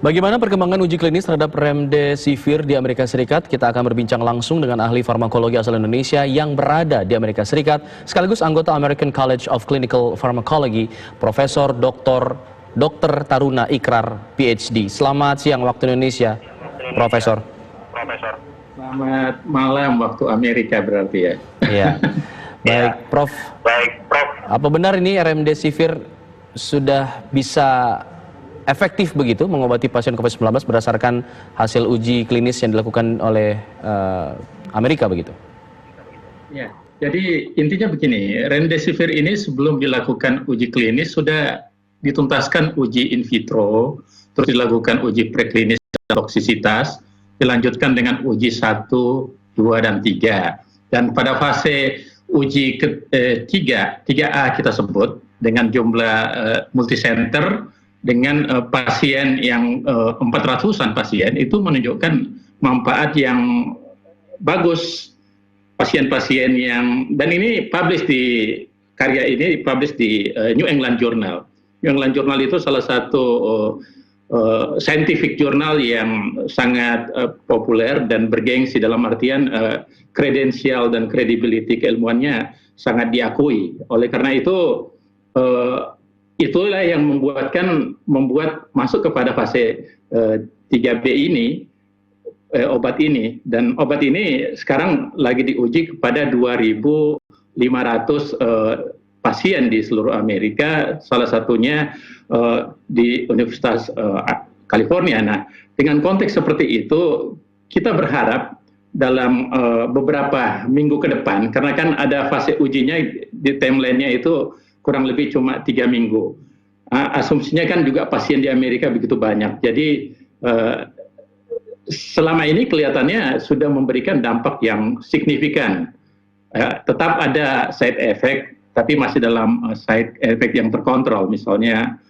Bagaimana perkembangan uji klinis terhadap Remdesivir di Amerika Serikat? Kita akan berbincang langsung dengan ahli farmakologi asal Indonesia yang berada di Amerika Serikat, sekaligus anggota American College of Clinical Pharmacology, Profesor Dr. Taruna Ikrar, PhD. Selamat siang waktu Indonesia, Profesor. Selamat malam waktu Amerika berarti ya. Iya. Baik, Prof. Apa benar ini Remdesivir sudah bisa efektif begitu mengobati pasien COVID-19 berdasarkan hasil uji klinis yang dilakukan oleh Amerika begitu? Ya, jadi intinya begini, Remdesivir ini sebelum dilakukan uji klinis sudah dituntaskan uji in vitro, terus dilakukan uji preklinis toksisitas, dilanjutkan dengan uji 1, 2, dan 3. Dan pada fase uji ketiga, 3A kita sebut, dengan jumlah multicenter, dengan pasien yang 400-an pasien, itu menunjukkan manfaat yang bagus. Pasien-pasien yang, dan ini karya ini dipublish di New England Journal. New England Journal itu salah satu scientific journal yang sangat populer dan bergengsi, dalam artian kredensial dan credibility keilmuannya sangat diakui. Oleh karena itu, itulah yang membuat masuk kepada fase 3B ini, obat ini. Dan obat ini sekarang lagi diuji kepada 2.500 pasien di seluruh Amerika, salah satunya di Universitas California. Nah, dengan konteks seperti itu, kita berharap dalam beberapa minggu ke depan, karena kan ada fase ujinya di timeline-nya itu kurang lebih cuma 3 minggu. Asumsinya kan juga pasien di Amerika begitu banyak. Jadi selama ini kelihatannya sudah memberikan dampak yang signifikan. Tetap ada side effect, tapi masih dalam side effect yang terkontrol. Misalnya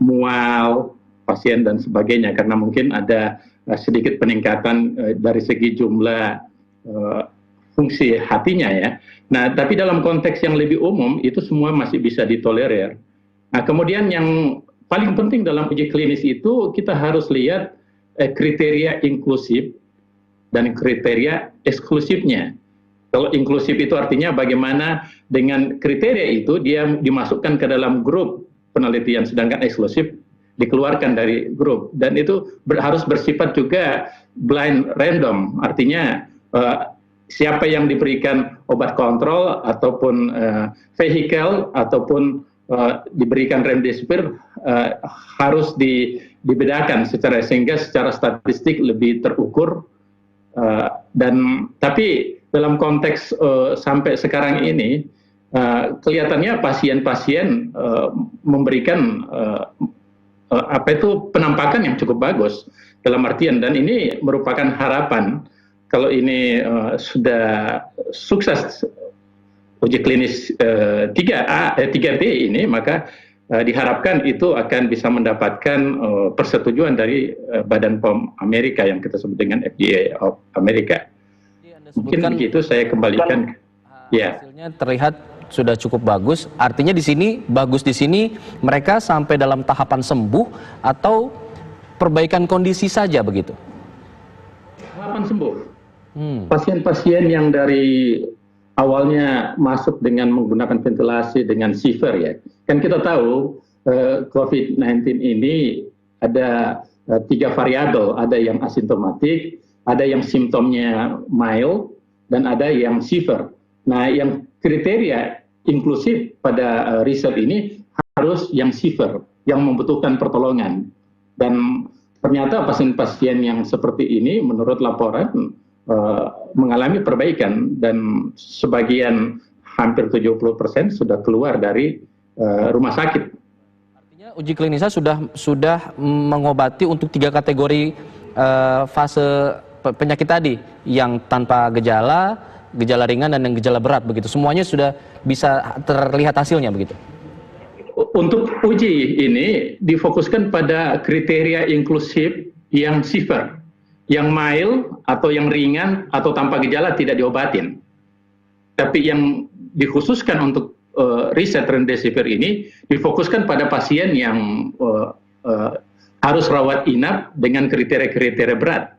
mual pasien dan sebagainya, karena mungkin ada sedikit peningkatan dari segi jumlah fungsi hatinya ya. Nah, tapi dalam konteks yang lebih umum, itu semua masih bisa ditolerir. Nah, kemudian yang paling penting dalam uji klinis itu, kita harus lihat kriteria inklusif dan kriteria eksklusifnya. Kalau inklusif itu artinya bagaimana dengan kriteria itu, dia dimasukkan ke dalam grup penelitian, sedangkan eksklusif dikeluarkan dari grup. Dan itu harus bersifat juga blind random, artinya siapa yang diberikan obat kontrol ataupun vehicle ataupun diberikan remdesivir harus dibedakan sehingga secara statistik lebih terukur. Tapi dalam konteks sampai sekarang ini kelihatannya pasien-pasien memberikan penampakan yang cukup bagus dalam artian, dan ini merupakan harapan. Kalau ini sudah sukses uji klinis 3B ini, maka diharapkan itu akan bisa mendapatkan persetujuan dari Badan POM Amerika yang kita sebut dengan FDA of Amerika. Mungkin begitu saya kembalikan. Hasilnya terlihat sudah cukup bagus. Artinya di sini bagus, di sini mereka sampai dalam tahapan sembuh atau perbaikan kondisi saja begitu? Tahapan sembuh. Pasien-pasien yang dari awalnya masuk dengan menggunakan ventilasi dengan CIVR ya. Kan kita tahu COVID-19 ini ada 3 variabel, ada yang asimptomatik, ada yang simptomnya mild, dan ada yang severe. Nah, yang kriteria inklusif pada riset ini harus yang severe, yang membutuhkan pertolongan. Dan ternyata pasien-pasien yang seperti ini menurut laporan mengalami perbaikan, dan sebagian hampir 70% sudah keluar dari rumah sakit. Artinya uji klinisnya sudah mengobati untuk 3 kategori fase penyakit tadi, yang tanpa gejala, gejala ringan, dan yang gejala berat begitu. Semuanya sudah bisa terlihat hasilnya begitu. Untuk uji ini difokuskan pada kriteria inklusif yang severe. Yang mild atau yang ringan atau tanpa gejala tidak diobatin. Tapi yang dikhususkan untuk riset remdesivir ini difokuskan pada pasien yang harus rawat inap dengan kriteria-kriteria berat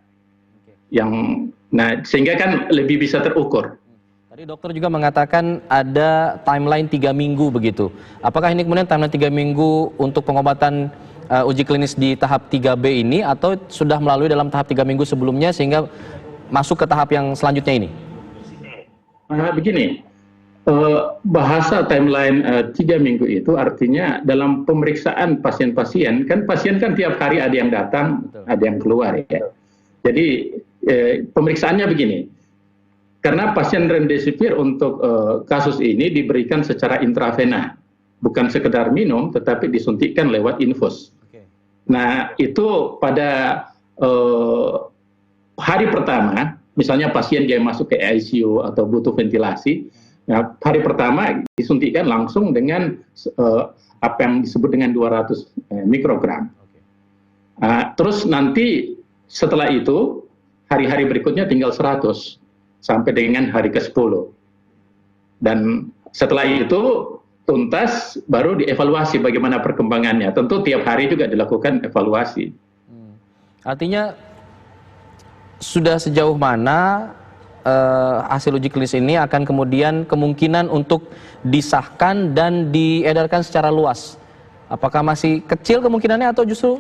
yang sehingga kan lebih bisa terukur. Tadi dokter juga mengatakan ada timeline 3 minggu begitu. Apakah ini kemudian timeline 3 minggu untuk pengobatan uji klinis di tahap 3B ini, atau sudah melalui dalam tahap 3 minggu sebelumnya sehingga masuk ke tahap yang selanjutnya ini? Begini, bahasa timeline 3 minggu itu artinya dalam pemeriksaan pasien-pasien, kan pasien kan tiap hari ada yang datang, ada yang keluar ya. Jadi pemeriksaannya begini, karena pasien remdesivir untuk kasus ini diberikan secara intravena, bukan sekedar minum, tetapi disuntikkan lewat infus. Nah, itu pada hari pertama, misalnya pasien dia masuk ke ICU atau butuh ventilasi, nah, hari pertama disuntikkan langsung dengan apa yang disebut dengan 200 mikrogram. Terus nanti setelah itu, hari-hari berikutnya tinggal 100 sampai dengan hari ke-10. Dan setelah itu tuntas, baru dievaluasi bagaimana perkembangannya. Tentu tiap hari juga dilakukan evaluasi. Artinya sudah sejauh mana hasil uji klinis ini akan kemudian kemungkinan untuk disahkan dan diedarkan secara luas? Apakah masih kecil kemungkinannya atau justru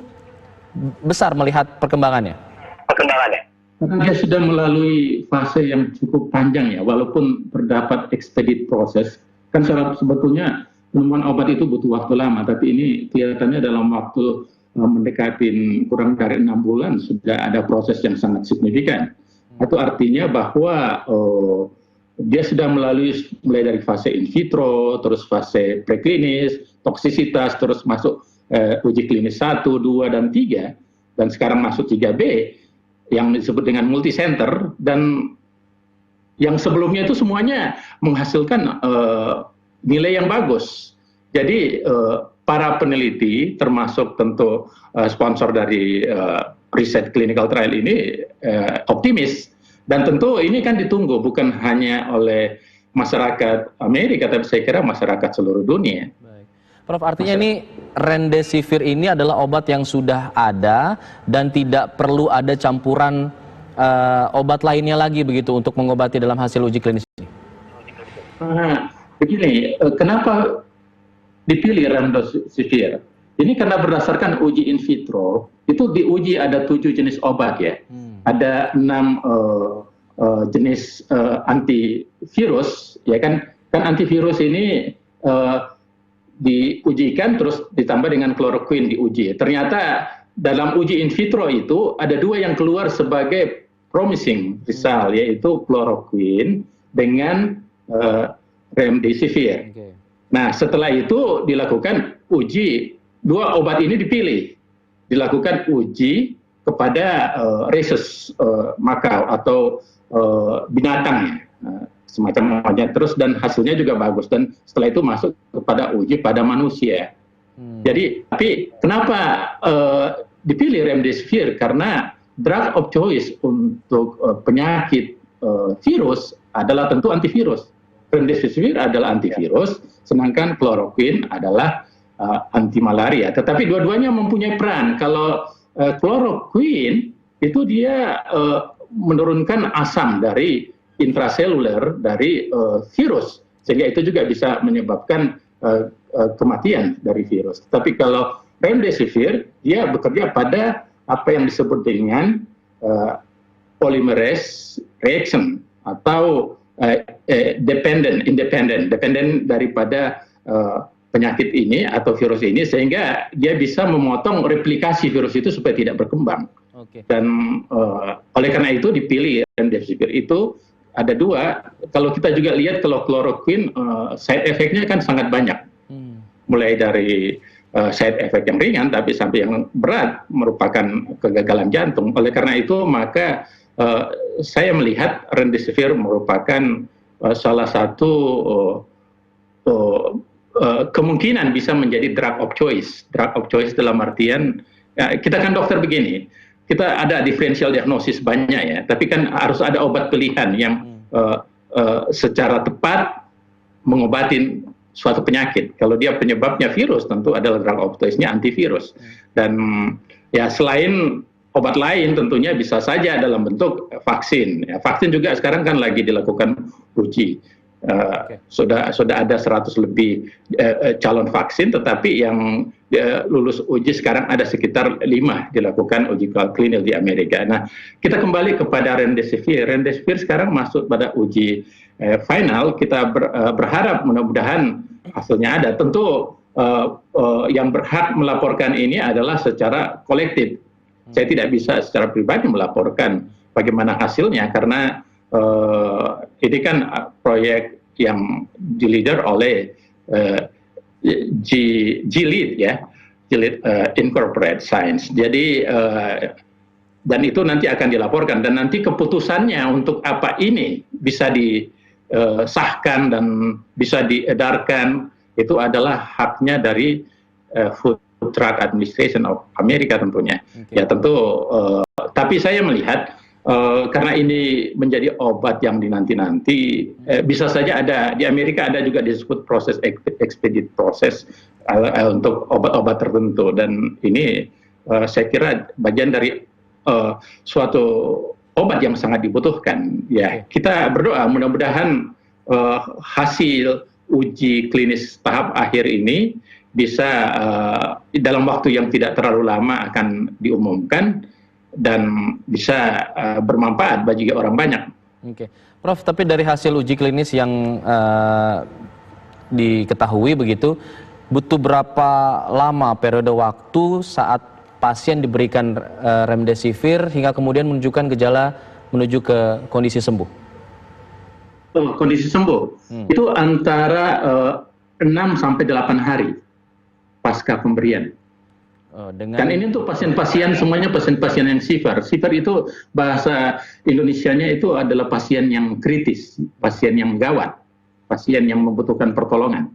besar melihat perkembangannya? Karena dia sudah melalui fase yang cukup panjang ya, walaupun terdapat expedite proses. Kan sebetulnya penemuan obat itu butuh waktu lama, tapi ini kelihatannya dalam waktu mendekati kurang dari 6 bulan sudah ada proses yang sangat signifikan. Itu artinya bahwa dia sudah melalui mulai dari fase in vitro, terus fase preklinis, toksisitas, terus masuk uji klinis 1, 2, dan 3, dan sekarang masuk 3B yang disebut dengan multicenter, dan yang sebelumnya itu semuanya menghasilkan nilai yang bagus. Jadi para peneliti, termasuk tentu sponsor dari riset clinical trial ini optimis, dan tentu ini kan ditunggu bukan hanya oleh masyarakat Amerika, tapi saya kira masyarakat seluruh dunia. Baik. Prof, artinya ini remdesivir ini adalah obat yang sudah ada dan tidak perlu ada campuran obat lainnya lagi begitu untuk mengobati dalam hasil uji klinis ini? Begini, kenapa dipilih remdesivir? Ini karena berdasarkan uji in vitro, itu diuji ada 7 jenis obat ya. Ada 6 jenis antivirus, ya kan? Kan antivirus ini diujikan terus ditambah dengan kloroquine diuji. Ternyata dalam uji in vitro itu ada 2 yang keluar sebagai promising result, yaitu kloroquine dengan remdesivir. Nah, setelah itu dilakukan uji, 2 obat ini dipilih, dilakukan uji kepada rhesus makau atau binatang, semacam monyet, terus dan hasilnya juga bagus, dan setelah itu masuk kepada uji pada manusia. Jadi, tapi kenapa dipilih remdesivir? Karena drug of choice untuk penyakit virus adalah tentu antivirus. Remdesivir adalah antivirus, sedangkan kloroquine adalah anti malaria. Tetapi dua-duanya mempunyai peran. Kalau kloroquine itu dia menurunkan asam dari intraseluler dari virus, sehingga itu juga bisa menyebabkan kematian dari virus. Tapi kalau remdesivir dia bekerja pada apa yang disebut dengan polymerase reaction atau independen daripada penyakit ini atau virus ini, sehingga dia bisa memotong replikasi virus itu supaya tidak berkembang. Dan oleh karena itu dipilih remdesivir. Itu ada 2. Kalau kita juga lihat kalau kloroquine side effect-nya kan sangat banyak, mulai dari side effect yang ringan tapi sampai yang berat merupakan kegagalan jantung. Oleh karena itu maka saya melihat remdesivir merupakan salah satu kemungkinan bisa menjadi drug of choice. Drug of choice dalam artian kita kan dokter begini, kita ada differential diagnosis banyak ya, tapi kan harus ada obat pilihan yang secara tepat mengobatin suatu penyakit. Kalau dia penyebabnya virus, tentu adalah drug of choice-nya antivirus. Dan ya selain obat lain tentunya bisa saja dalam bentuk vaksin. Ya, vaksin juga sekarang kan lagi dilakukan uji. Sudah ada 100 lebih calon vaksin, tetapi yang lulus uji sekarang ada sekitar 5 dilakukan uji klinis di Amerika. Nah, kita kembali kepada remdesivir. Remdesivir sekarang masuk pada uji final. Kita berharap mudah-mudahan hasilnya ada. Tentu yang berhak melaporkan ini adalah secara kolektif. Saya tidak bisa secara pribadi melaporkan bagaimana hasilnya karena ini kan proyek yang di-leader oleh Gilead ya, Gilead Incorporated Science. Jadi dan itu nanti akan dilaporkan dan nanti keputusannya untuk apa ini bisa disahkan dan bisa diedarkan itu adalah haknya dari Food Drug Administration of Amerika tentunya. Ya tentu, tapi saya melihat karena ini menjadi obat yang dinanti-nanti, bisa saja ada di Amerika ada juga disebut proses expedite proses untuk obat-obat tertentu dan ini saya kira bagian dari suatu obat yang sangat dibutuhkan. Ya kita berdoa mudah-mudahan hasil uji klinis tahap akhir ini bisa dalam waktu yang tidak terlalu lama akan diumumkan dan bisa bermanfaat bagi orang banyak. Oke, Prof. Tapi dari hasil uji klinis yang diketahui begitu, butuh berapa lama periode waktu saat pasien diberikan remdesivir hingga kemudian menunjukkan gejala menuju ke kondisi sembuh? Kondisi sembuh itu antara 6 sampai 8 hari pasca pemberian. Dan ini untuk pasien-pasien semuanya pasien-pasien yang severe. Severe itu bahasa Indonesianya itu adalah pasien yang kritis, pasien yang gawat, pasien yang membutuhkan pertolongan.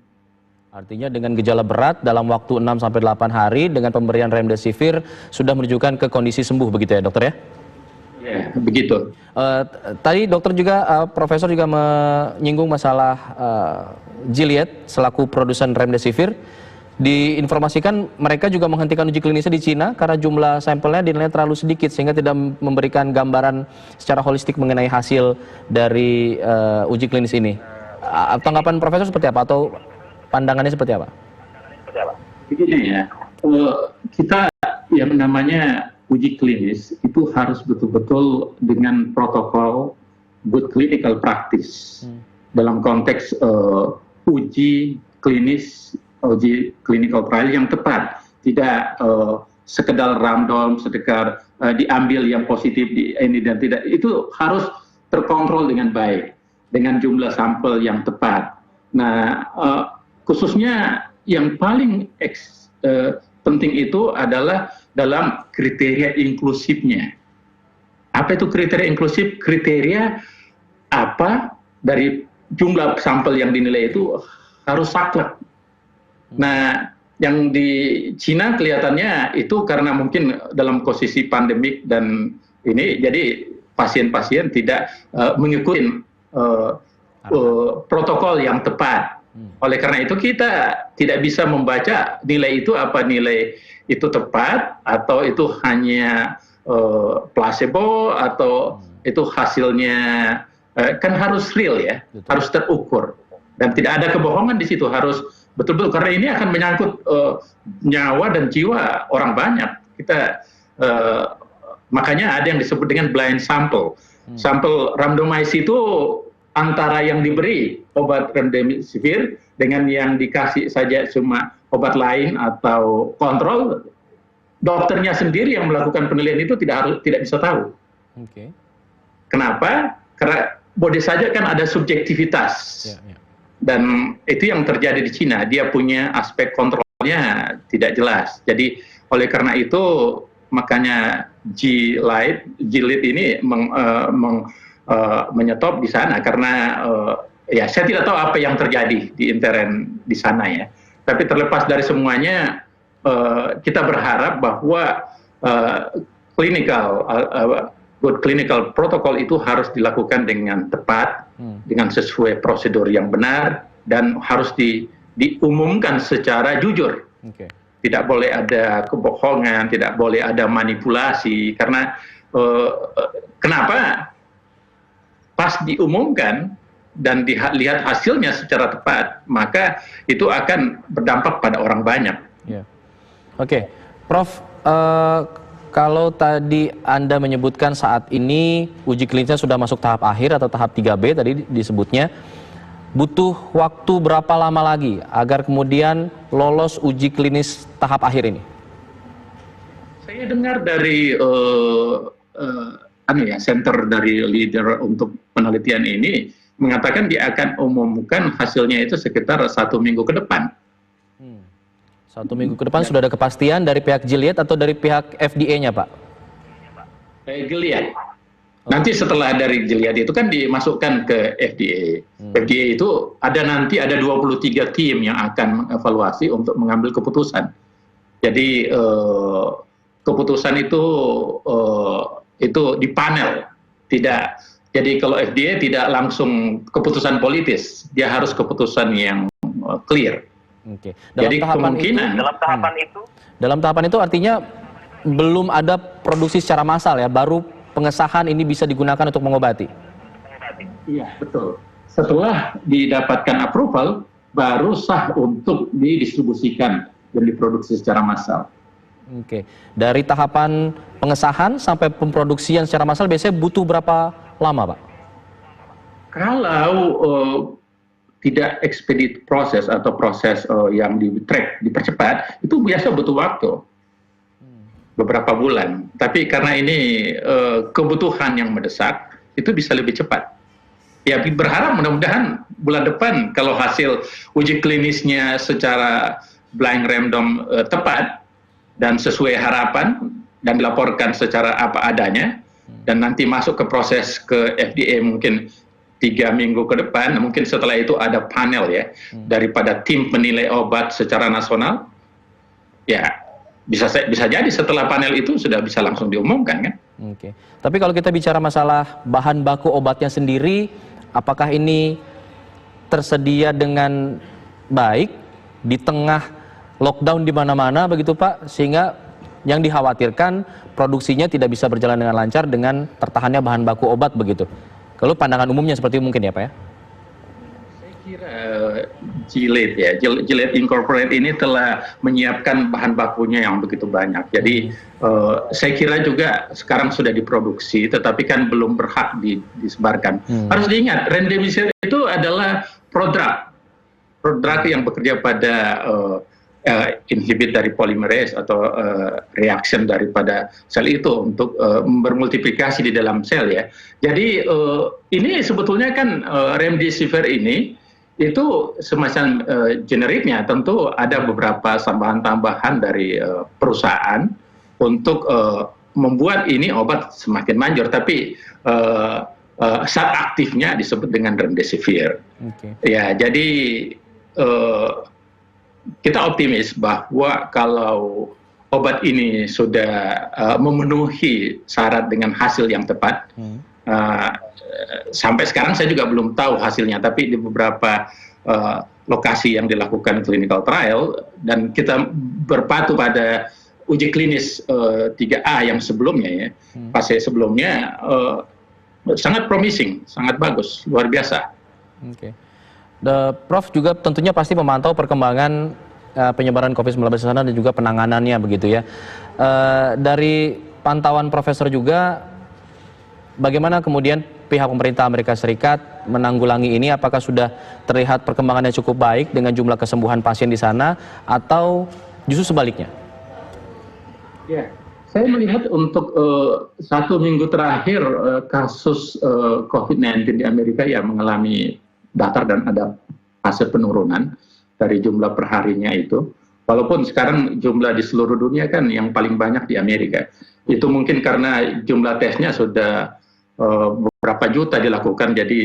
Artinya dengan gejala berat dalam waktu 6 sampai 8 hari dengan pemberian remdesivir sudah menunjukkan ke kondisi sembuh begitu ya, Dokter ya? Ya, begitu. Tadi dokter juga, profesor juga menyinggung masalah Gilead selaku produsen remdesivir. Diinformasikan mereka juga menghentikan uji klinisnya di Cina karena jumlah sampelnya dinilai terlalu sedikit sehingga tidak memberikan gambaran secara holistik mengenai hasil dari uji klinis ini. Tanggapan profesor seperti apa atau pandangannya seperti apa? Begini ya, kita yang namanya uji klinis itu harus betul-betul dengan protokol good clinical practice dalam konteks uji klinis, uji clinical trial yang tepat, tidak sekedar random, sekedar diambil yang positif ini dan tidak, itu harus terkontrol dengan baik dengan jumlah sampel yang tepat. Nah, khususnya yang paling penting itu adalah dalam kriteria inklusifnya. Apa itu kriteria inklusif? Kriteria apa dari jumlah sampel yang dinilai itu harus saklek. Nah, yang di Cina kelihatannya itu karena mungkin dalam posisi pandemik dan ini, jadi pasien-pasien tidak mengikuti protokol yang tepat. Oleh karena itu kita tidak bisa membaca nilai itu apa nilai itu tepat atau itu hanya placebo atau itu hasilnya kan harus real ya, harus terukur dan tidak ada kebohongan di situ, harus betul-betul karena ini akan menyangkut nyawa dan jiwa orang banyak. Kita makanya ada yang disebut dengan blind sample. Sampel randomize itu antara yang diberi obat remdesivir dengan yang dikasih saja cuma obat lain atau kontrol, dokternya sendiri yang melakukan penilaian itu tidak bisa tahu. Kenapa? Karena boleh saja kan ada subjektivitas. Dan itu yang terjadi di Cina, dia punya aspek kontrolnya tidak jelas. Jadi oleh karena itu makanya Gilead ini menyetop di sana karena ya saya tidak tahu apa yang terjadi di intern di sana ya. Tapi terlepas dari semuanya kita berharap bahwa good clinical protocol itu harus dilakukan dengan tepat, dengan sesuai prosedur yang benar dan harus diumumkan secara jujur. Oke. Tidak boleh ada kebohongan, tidak boleh ada manipulasi. Karena kenapa? Pas diumumkan dan lihat hasilnya secara tepat, maka itu akan berdampak pada orang banyak. Ya. Oke, Prof, kalau tadi Anda menyebutkan saat ini uji klinisnya sudah masuk tahap akhir atau tahap 3B tadi disebutnya, butuh waktu berapa lama lagi agar kemudian lolos uji klinis tahap akhir ini? Saya dengar dari center dari leader untuk penelitian ini mengatakan dia akan umumkan hasilnya itu sekitar 1 minggu ke depan. 1 minggu ke depan sudah ada kepastian dari pihak Gilead atau dari pihak FDA-nya, Pak? Gilead. Nanti setelah dari Gilead itu kan dimasukkan ke FDA. FDA itu nanti ada 23 tim yang akan mengevaluasi untuk mengambil keputusan. Jadi keputusan itu di panel, tidak. Jadi kalau FDA tidak langsung keputusan politis, dia harus keputusan yang clear. Oke. Jadi kemungkinan dalam tahapan itu artinya belum ada produksi secara massal ya, baru pengesahan ini bisa digunakan untuk mengobati. Iya, betul. Setelah didapatkan approval, baru sah untuk didistribusikan dan diproduksi secara massal. Oke. Dari tahapan pengesahan sampai pemproduksian secara massal biasanya butuh berapa lama, Pak? Kalau tidak ekspedit proses atau proses yang dipercepat, itu biasa butuh waktu beberapa bulan. Tapi karena ini kebutuhan yang mendesak, itu bisa lebih cepat. Ya, berharap mudah-mudahan bulan depan kalau hasil uji klinisnya secara blind random tepat dan sesuai harapan dan dilaporkan secara apa adanya, dan nanti masuk ke proses ke FDA mungkin 3 minggu ke depan, mungkin setelah itu ada panel ya, daripada tim penilai obat secara nasional, ya bisa jadi setelah panel itu sudah bisa langsung diumumkan kan. Oke. Tapi kalau kita bicara masalah bahan baku obatnya sendiri, apakah ini tersedia dengan baik di tengah lockdown di mana-mana begitu Pak, sehingga yang dikhawatirkan produksinya tidak bisa berjalan dengan lancar dengan tertahannya bahan baku obat begitu. Kalau pandangan umumnya seperti itu mungkin ya Pak ya? Saya kira Gilead Incorporated ini telah menyiapkan bahan bakunya yang begitu banyak. Jadi saya kira juga sekarang sudah diproduksi, tetapi kan belum berhak disebarkan. Harus diingat, remdesivir itu adalah prodrug yang bekerja pada inhibit dari polymerase atau reaction daripada sel itu untuk bermultiplikasi di dalam sel ya. Jadi ini sebetulnya kan remdesivir ini itu semacam generiknya, tentu ada beberapa tambahan-tambahan dari perusahaan untuk membuat ini obat semakin manjur, tapi zat aktifnya disebut dengan remdesivir. Okay. Ya, jadi kita optimis bahwa kalau obat ini sudah memenuhi syarat dengan hasil yang tepat, sampai sekarang saya juga belum tahu hasilnya, tapi di beberapa lokasi yang dilakukan clinical trial, dan kita berpacu pada uji klinis 3A yang sebelumnya ya, fase sebelumnya sangat promising, sangat bagus, luar biasa. Okay. Prof juga tentunya pasti memantau perkembangan penyebaran COVID-19 di sana dan juga penanganannya begitu ya. Dari pantauan Profesor juga, bagaimana kemudian pihak pemerintah Amerika Serikat menanggulangi ini? Apakah sudah terlihat perkembangannya cukup baik dengan jumlah kesembuhan pasien di sana atau justru sebaliknya? Ya, saya melihat untuk 1 minggu terakhir kasus COVID-19 di Amerika ya mengalami datar dan ada fase penurunan dari jumlah perharinya itu. Walaupun sekarang jumlah di seluruh dunia kan yang paling banyak di Amerika. Itu mungkin karena jumlah tesnya sudah beberapa juta dilakukan, jadi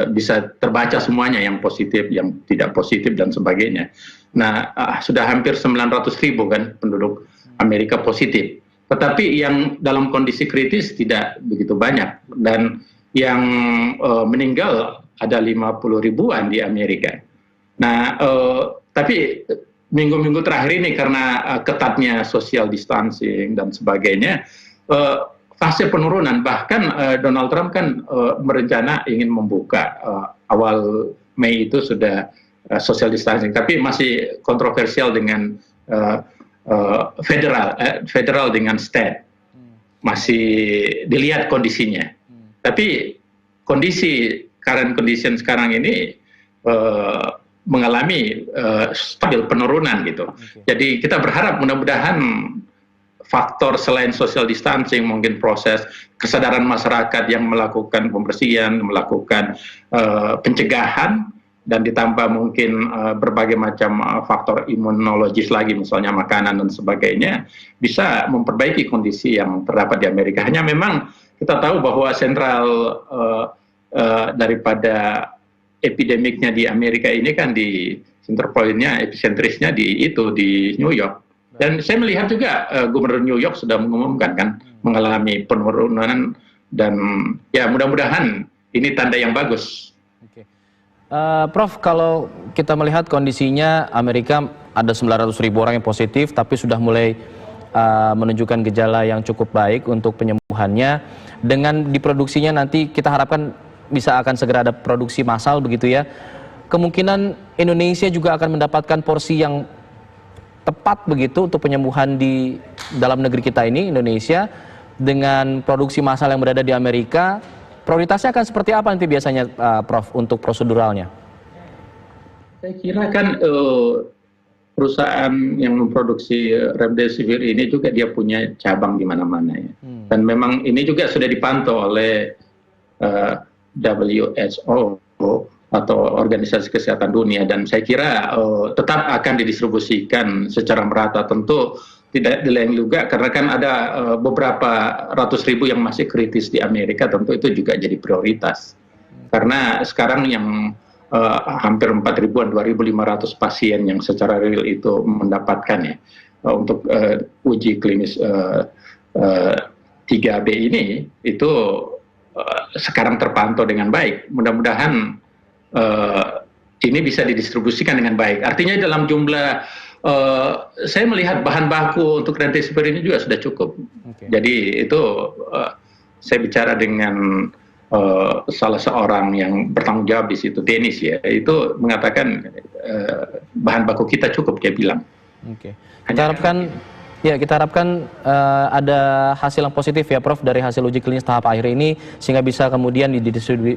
bisa terbaca semuanya, yang positif, yang tidak positif dan sebagainya. Nah, sudah hampir 900.000 kan penduduk Amerika positif. Tetapi yang dalam kondisi kritis tidak begitu banyak, dan yang meninggal ada 50 ribuan di Amerika. Nah, Tapi minggu-minggu terakhir ini karena ketatnya social distancing dan sebagainya, fase penurunan. Bahkan Donald Trump kan berencana ingin membuka awal Mei itu sudah social distancing, tapi masih kontroversial dengan federal dengan state. Masih dilihat kondisinya. Tapi kondisi current condition sekarang ini mengalami stabil penurunan gitu. Jadi kita berharap mudah-mudahan faktor selain social distancing, mungkin proses kesadaran masyarakat yang melakukan pembersihan, melakukan pencegahan, dan ditambah mungkin berbagai macam faktor imunologis lagi, misalnya makanan dan sebagainya, bisa memperbaiki kondisi yang terdapat di Amerika. Hanya memang kita tahu bahwa sentral daripada epidemiknya di Amerika ini kan di center point-nya, epicentrisnya di New York. Dan saya melihat juga Gubernur New York sudah mengumumkan kan mengalami penurunan, dan ya mudah-mudahan ini tanda yang bagus. Oke. Prof, kalau kita melihat kondisinya Amerika ada 900.000 orang yang positif, tapi sudah mulai menunjukkan gejala yang cukup baik untuk penyembuhannya. Dengan diproduksinya nanti kita harapkan bisa akan segera ada produksi massal begitu ya. Kemungkinan Indonesia juga akan mendapatkan porsi yang tepat begitu untuk penyembuhan di dalam negeri kita ini, Indonesia, dengan produksi massal yang berada di Amerika. Prioritasnya akan seperti apa nanti biasanya, Prof, untuk proseduralnya? Saya kira kan perusahaan yang memproduksi remdesivir ini juga dia punya cabang di mana-mana ya. Dan memang ini juga sudah dipantau oleh WHO atau Organisasi Kesehatan Dunia, dan saya kira tetap akan didistribusikan secara merata. Tentu tidak dilayani juga karena kan ada beberapa ratus ribu yang masih kritis di Amerika, tentu itu juga jadi prioritas. Karena sekarang yang hampir 4.000-an, 2.500 pasien yang secara real itu mendapatkan ya untuk uji klinis 3B ini itu sekarang terpantau dengan baik. Mudah-mudahan ini bisa didistribusikan dengan baik. Artinya dalam jumlah saya melihat bahan baku untuk remdesivir ini juga sudah cukup. Jadi itu saya bicara dengan salah seorang yang bertanggung jawab di situ, Dennis ya, itu mengatakan bahan baku kita cukup, dia bilang. Kita harapkan ada hasil yang positif ya, Prof, dari hasil uji klinis tahap akhir ini, sehingga bisa kemudian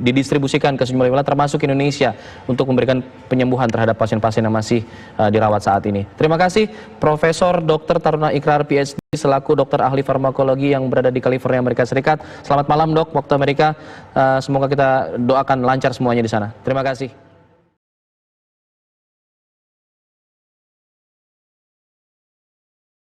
didistribusikan ke sejumlah wilayah termasuk Indonesia untuk memberikan penyembuhan terhadap pasien-pasien yang masih dirawat saat ini. Terima kasih Profesor Dr. Taruna Ikrar PhD selaku dokter ahli farmakologi yang berada di California, Amerika Serikat. Selamat malam, Dok, waktu Amerika. Semoga kita doakan lancar semuanya di sana. Terima kasih.